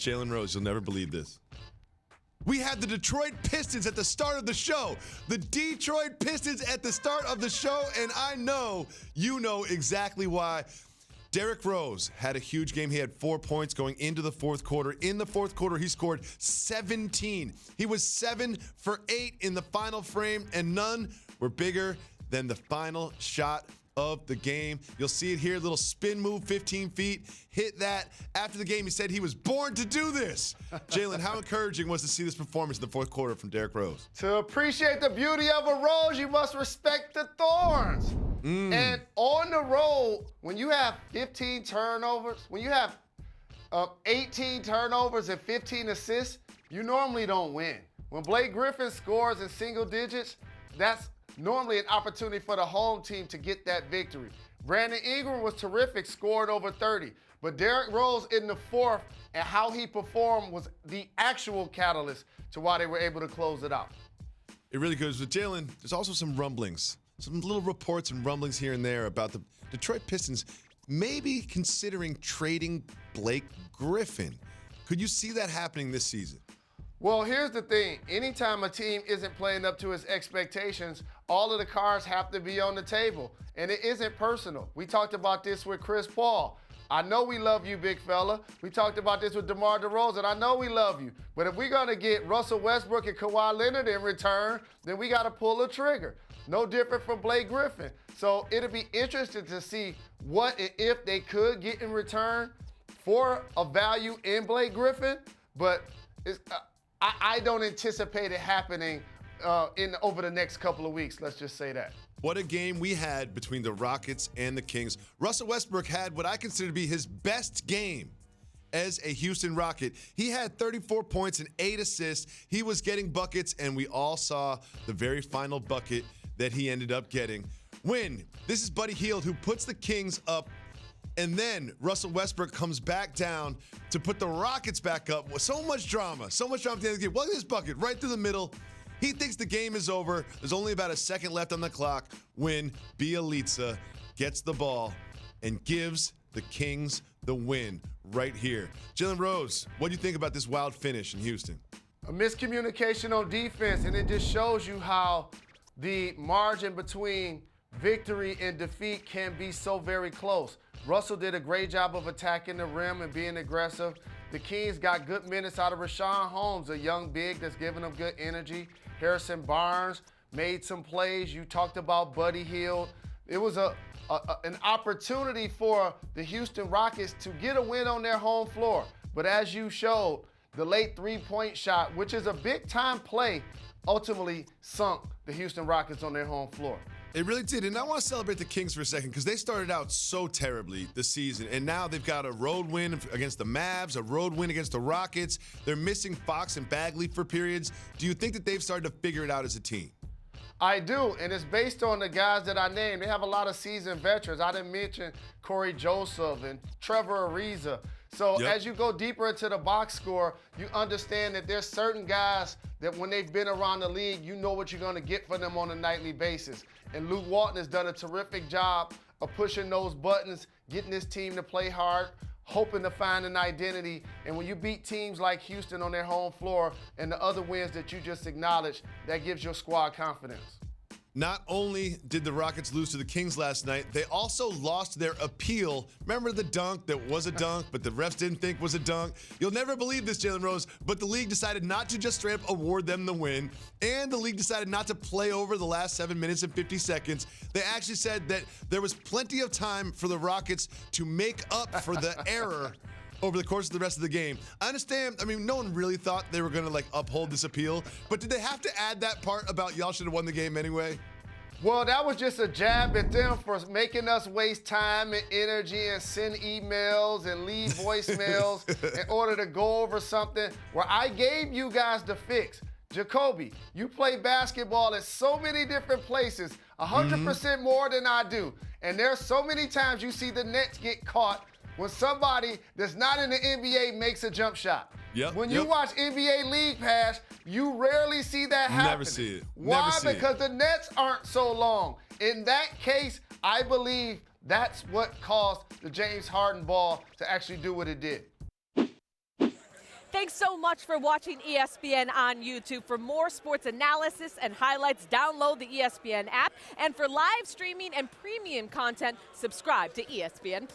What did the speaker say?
Jalen Rose, you'll never believe this. We had the Detroit Pistons at the start of the show. The Detroit Pistons at the start of the show, and I know you know exactly why. Derrick Rose had a huge game. He had 4 points going into the fourth quarter. In the fourth quarter, he scored 17. He was 7 for 8 in the final frame, and none were bigger than the final shot of the game. You'll see it here, little spin move, 15 feet, hit that. After the game, he said he was born to do this. Jalen, how encouraging was to see this performance in the fourth quarter from Derrick Rose? To appreciate the beauty of a rose, you must respect the thorns. And on the road, when you have 15 turnovers, when you have 18 turnovers and 15 assists, you normally don't win. When Blake Griffin scores in single digits, that's normally an opportunity for the home team to get that victory. Brandon Ingram was terrific, scored over 30. But Derrick Rose in the fourth and how he performed was the actual catalyst to why they were able to close it out. It really goes with Jalen. There's also some rumblings, some little reports and rumblings here and there about the Detroit Pistons maybe considering trading Blake Griffin. Could you see that happening this season? Well, here's the thing. Anytime a team isn't playing up to its expectations, all of the cards have to be on the table. And it isn't personal. We talked about this with Chris Paul. I know we love you, big fella. We talked about this with DeMar DeRozan. I know we love you. But if we're going to get Russell Westbrook and Kawhi Leonard in return, then we got to pull the trigger. No different from Blake Griffin. So it'll be interesting to see what and if they could get in return for a value in Blake Griffin. But I don't anticipate it happening over the next couple of weeks. Let's just say that. What a game we had between the Rockets and the Kings. Russell Westbrook had what I consider to be his best game as a Houston Rocket. He had 34 points and 8 assists. He was getting buckets, and we all saw the very final bucket that he ended up getting. This is Buddy Hield, who puts the Kings up, and then Russell Westbrook comes back down to put the Rockets back up with so much drama at the end of the game. Look at this bucket right through the middle. He thinks the game is over. There's only about a second left on the clock when Bjelica gets the ball and gives the Kings the win right here. Jalen Rose, what do you think about this wild finish in Houston? A miscommunication on defense, and it just shows you how the margin between victory and defeat can be so very close. Russell did a great job of attacking the rim and being aggressive. The Kings got good minutes out of Rashawn Holmes, a young big that's giving them good energy. Harrison Barnes made some plays. You talked about Buddy Hield. It was an opportunity for the Houston Rockets to get a win on their home floor. But as you showed, the late three-point shot, which is a big-time play, ultimately sunk the Houston Rockets on their home floor. It really did, and I want to celebrate the Kings for a second because they started out so terribly this season, and now they've got a road win against the Mavs, a road win against the Rockets. They're missing Fox and Bagley for periods. Do you think that they've started to figure it out as a team? I do, and it's based on the guys that I named. They have a lot of seasoned veterans. I didn't mention Corey Joseph and Trevor Ariza. So as you go deeper into the box score, you understand that there's certain guys that when they've been around the league, you know what you're going to get from them on a nightly basis. And Luke Walton has done a terrific job of pushing those buttons, getting this team to play hard, hoping to find an identity. And when you beat teams like Houston on their home floor and the other wins that you just acknowledged, that gives your squad confidence. Not only did the Rockets lose to the Kings last night, they also lost their appeal. Remember the dunk that was a dunk, but the refs didn't think was a dunk? You'll never believe this, Jalen Rose, but the league decided not to just straight up award them the win, and the league decided not to play over the last 7 minutes and 50 seconds. They actually said that there was plenty of time for the Rockets to make up for the error over the course of the rest of the game. I understand, no one really thought they were going to uphold this appeal, but did they have to add that part about y'all should have won the game anyway? Well, that was just a jab at them for making us waste time and energy and send emails and leave voicemails in order to go over something where I gave you guys the fix. Jacoby, you play basketball at so many different places, 100% more than I do. And there's so many times you see the Nets get caught when somebody that's not in the NBA makes a jump shot. When you watch NBA League Pass, you rarely see that happen. Never see it. Why? Because the nets aren't so long. In that case, I believe that's what caused the James Harden ball to actually do what it did. Thanks so much for watching ESPN on YouTube. For more sports analysis and highlights, download the ESPN app. And for live streaming and premium content, subscribe to ESPN+.